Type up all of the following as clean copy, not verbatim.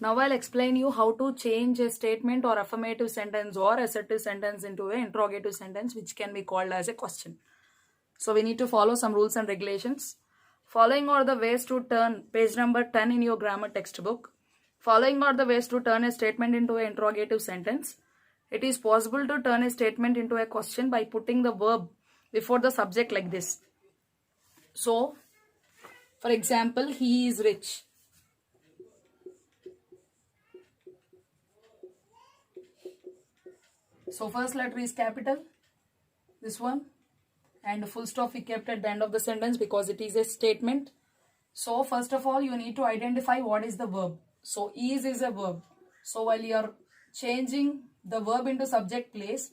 Now I'll explain you how to change a statement or affirmative sentence or assertive sentence into an interrogative sentence, which can be called as a question. So we need to follow some rules and regulations. Following are the ways to turn, page number 10 in your grammar textbook. Following are the ways to turn a statement into an interrogative sentence. It is possible to turn a statement into a question by putting the verb before the subject like this. So, for example, he is rich. So first letter is capital, this one, and full stop we kept at the end of the sentence because it is a statement. So first of all, you need to identify what is the verb. So is a verb. So while you are changing the verb into subject place,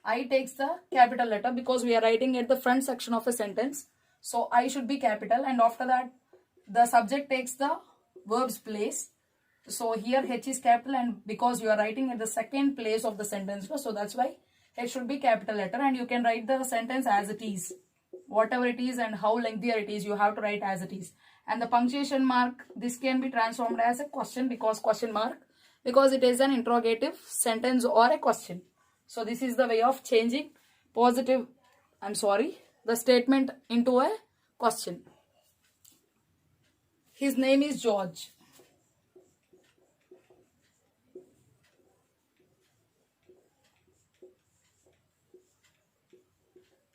I takes the capital letter because we are writing at the front section of a sentence. So I should be capital, and after that the subject takes the verb's place. So here H is capital, and because you are writing at the second place of the sentence, so that's why H should be capital letter, and you can write the sentence as it is. Whatever it is and how lengthier it is, you have to write as it is. And the punctuation mark, this can be transformed as a question because it is an interrogative sentence or a question. So this is the way of changing the statement into a question. His name is George.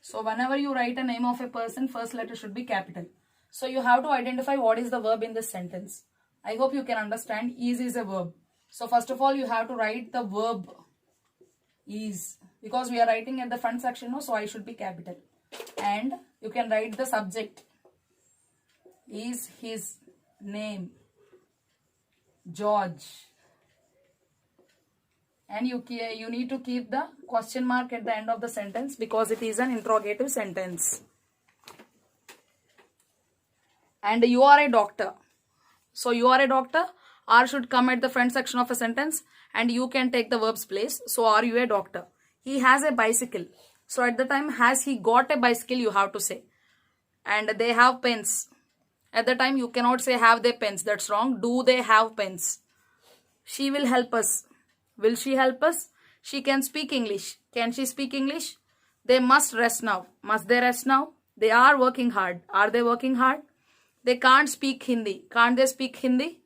So whenever you write a name of a person, first letter should be capital. So you have to identify what is the verb in this sentence. I hope you can understand. Is a verb. So first of all, you have to write the verb is, because we are writing at the front section, so I should be capital. And you can write the subject. Is his name George? And you need to keep the question mark at the end of the sentence because it is an interrogative sentence. And you are a doctor. So you are a doctor. R should come at the front section of a sentence, and you can take the verb's place. So are you a doctor? He has a bicycle. So at the time, has he got a bicycle, you have to say. And they have pens. At the time, you cannot say have they pens. That's wrong. Do they have pens? She will help us. Will she help us? She can speak English. Can she speak English? They must rest now. Must they rest now? They are working hard. Are they working hard? They can't speak Hindi. Can't they speak Hindi?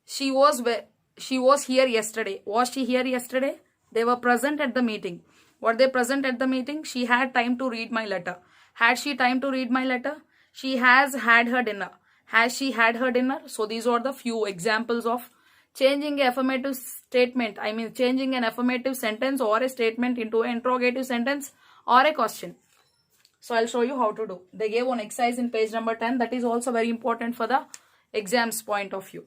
She was here yesterday. Was she here yesterday? They were present at the meeting. Were they present at the meeting? She had time to read my letter. Had she time to read my letter? She has had her dinner. Has she had her dinner? So these are the few examples of changing an affirmative statement. Changing an affirmative sentence or a statement into an interrogative sentence or a question. So I'll show you how to do. They gave one exercise in page number 10 that is also very important for the exams point of view.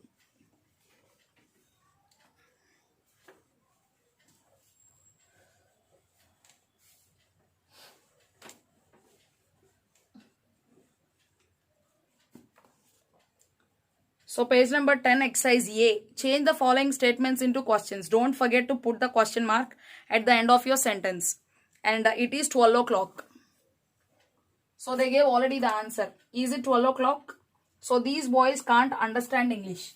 So page number 10, exercise A. Change the following statements into questions. Don't forget to put the question mark at the end of your sentence. And it is 12 o'clock. So they gave already the answer. Is it 12 o'clock? So these boys can't understand English.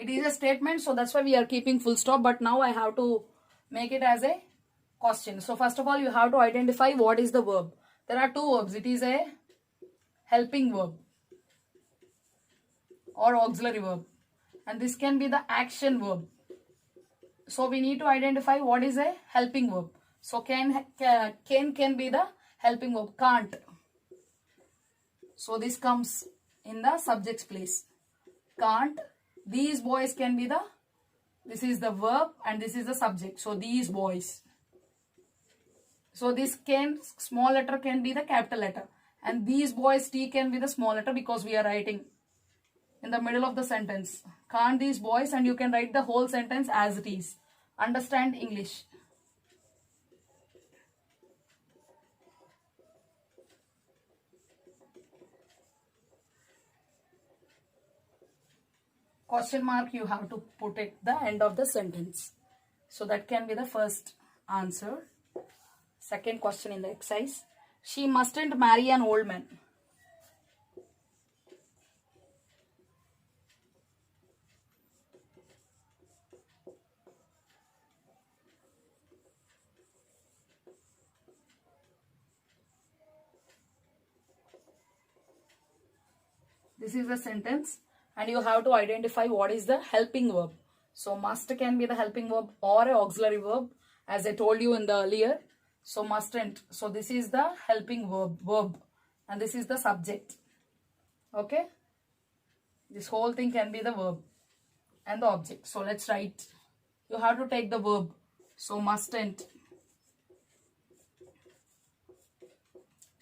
It is a statement, so that's why we are keeping full stop. But now I have to make it as a question. So first of all, you have to identify what is the verb. There are two verbs. It is a helping verb or auxiliary verb. And this can be the action verb. So we need to identify what is a helping verb. So can be the helping verb. Can't. So this comes in the subject's place. Can't. These boys can be this is the verb and this is the subject. So these boys. So this small letter can be the capital letter. And these boys, T can be the small letter because we are writing in the middle of the sentence. Can't these boys, and you can write the whole sentence as it is. Understand English. question mark you have to put at the end of the sentence. So that can be the first answer. Second question in the exercise. She mustn't marry an old man. This is the sentence and you have to identify what is the helping verb. So must can be the helping verb or a auxiliary verb as I told you in the earlier. So mustn't. So this is the helping verb and this is the subject. Okay. This whole thing can be the verb and the object. So let's write. You have to take the verb. So mustn't.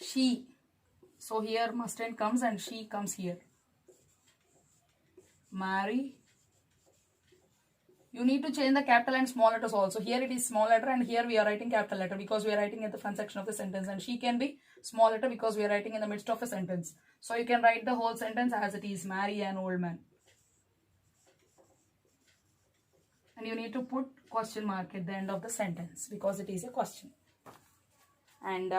She. So here mustn't comes and she comes here. Marry. You need to change the capital and small letters also. Here it is small letter and here we are writing capital letter because we are writing at the front section of the sentence, and she can be small letter because we are writing in the midst of a sentence. So you can write the whole sentence as it is. Marry an old man. And you need to put question mark at the end of the sentence because it is a question. And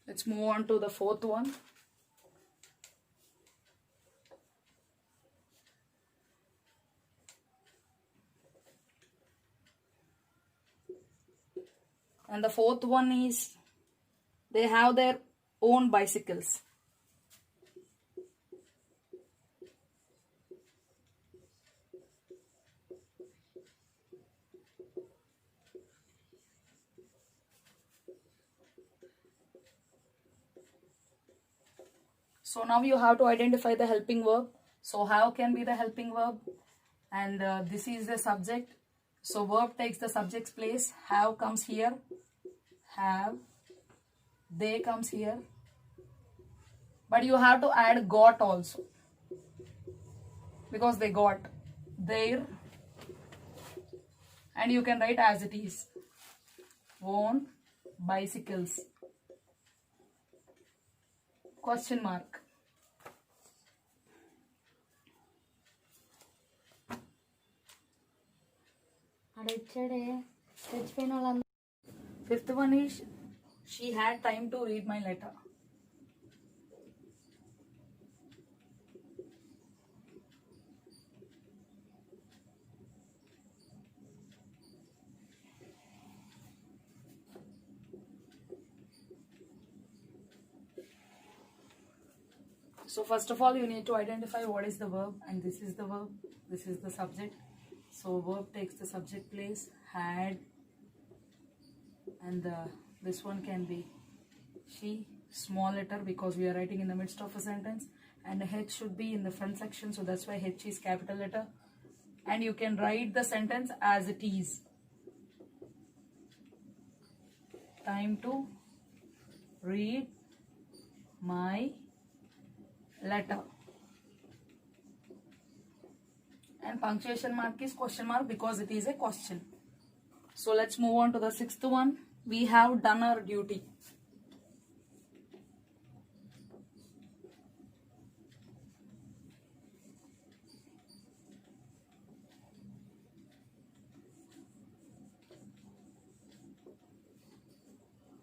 let's move on to the fourth one. And the fourth one is they have their own bicycles. So now you have to identify the helping verb. So have can be the helping verb and this is the subject. So verb takes the subject's place. Have comes here. Have. They comes here. But you have to add got also. Because they got their. And you can write as it is. Own bicycles. Question mark. Fifth one is she had time to read my letter. So first of all you need to identify what is the verb, and this is the verb, this is the subject. So verb takes the subject place, had, and this one can be she, small letter because we are writing in the midst of a sentence, and H should be in the front section, so that's why H is capital letter. And you can write the sentence as it is. Time to read my letter. And punctuation mark is question mark because it is a question. So let's move on to the sixth one. We have done our duty.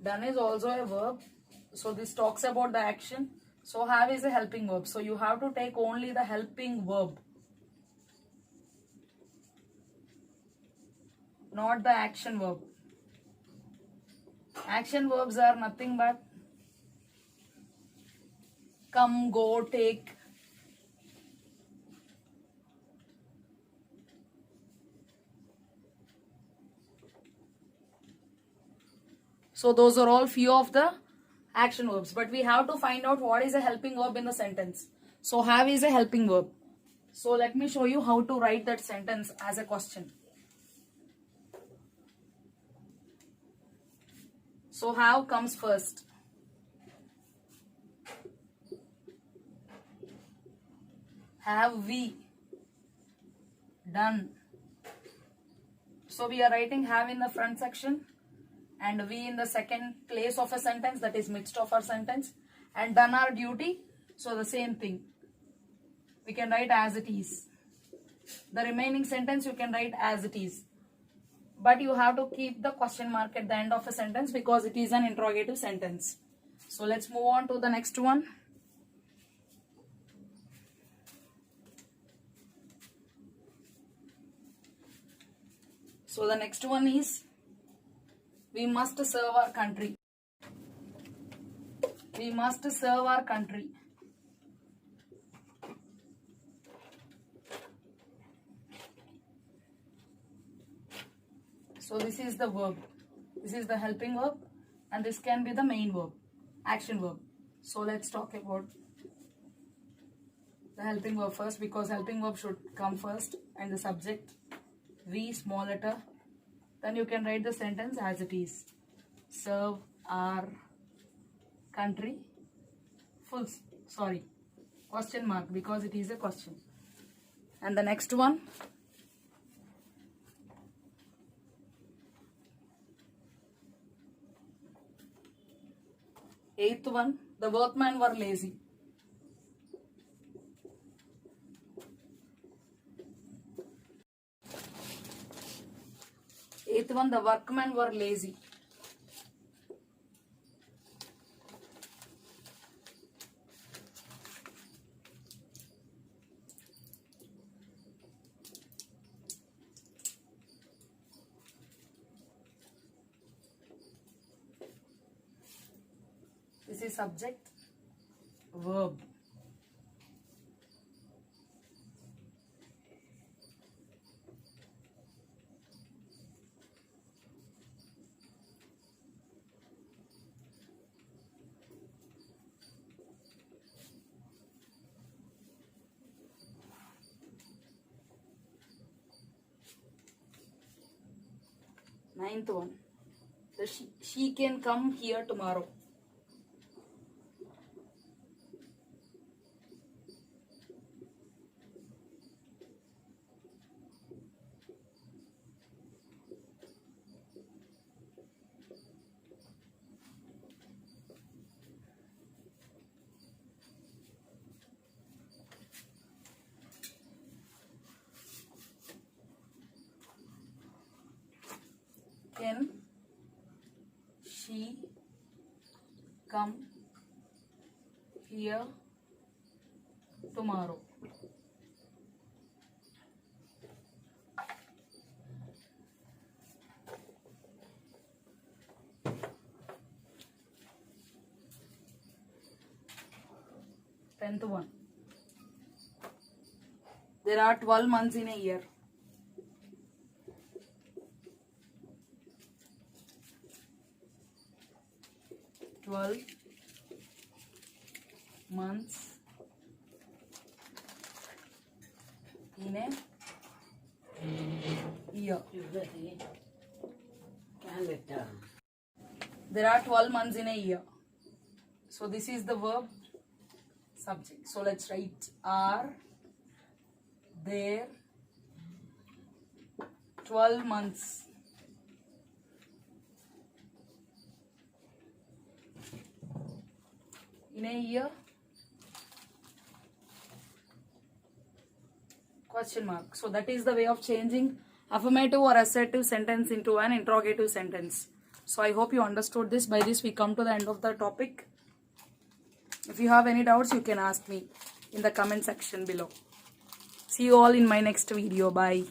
Done is also a verb. So this talks about the action. So have is a helping verb. So you have to take only the helping verb, not the action verb. Action verbs are nothing but come, go, take. So those are all few of the action verbs. But we have to find out what is a helping verb in the sentence. So have is a helping verb. So let me show you how to write that sentence as a question. So have comes first. Have we done? So we are writing have in the front section and we in the second place of a sentence, that is midst of our sentence, and done our duty. So the same thing. we can write as it is. The remaining sentence you can write as it is. But you have to keep the question mark at the end of a sentence because it is an interrogative sentence. So let's move on to the next one. So the next one is, we must serve our country. We must serve our country. So this is the verb. This is the helping verb and this can be the main verb, action verb. So let's talk about the helping verb first because helping verb should come first and the subject, we, small letter. Then you can write the sentence as it is. Serve our country, question mark because it is a question. And the next one, eighth one, the workmen were lazy. Eighth one, the workmen were lazy. This is subject, verb. Ninth one, she can come here tomorrow. Can she come here tomorrow? Tenth one. There are 12 months in a year. Months in a year. There are 12 months in a year. So this is the verb, subject. So let's write, are there 12 months in a year? Question mark. So that is the way of changing affirmative or assertive sentence into an interrogative sentence. So I hope you understood this. By this we come to the end of the topic. If you have any doubts, you can ask me in the comment section below. See you all in my next video. Bye.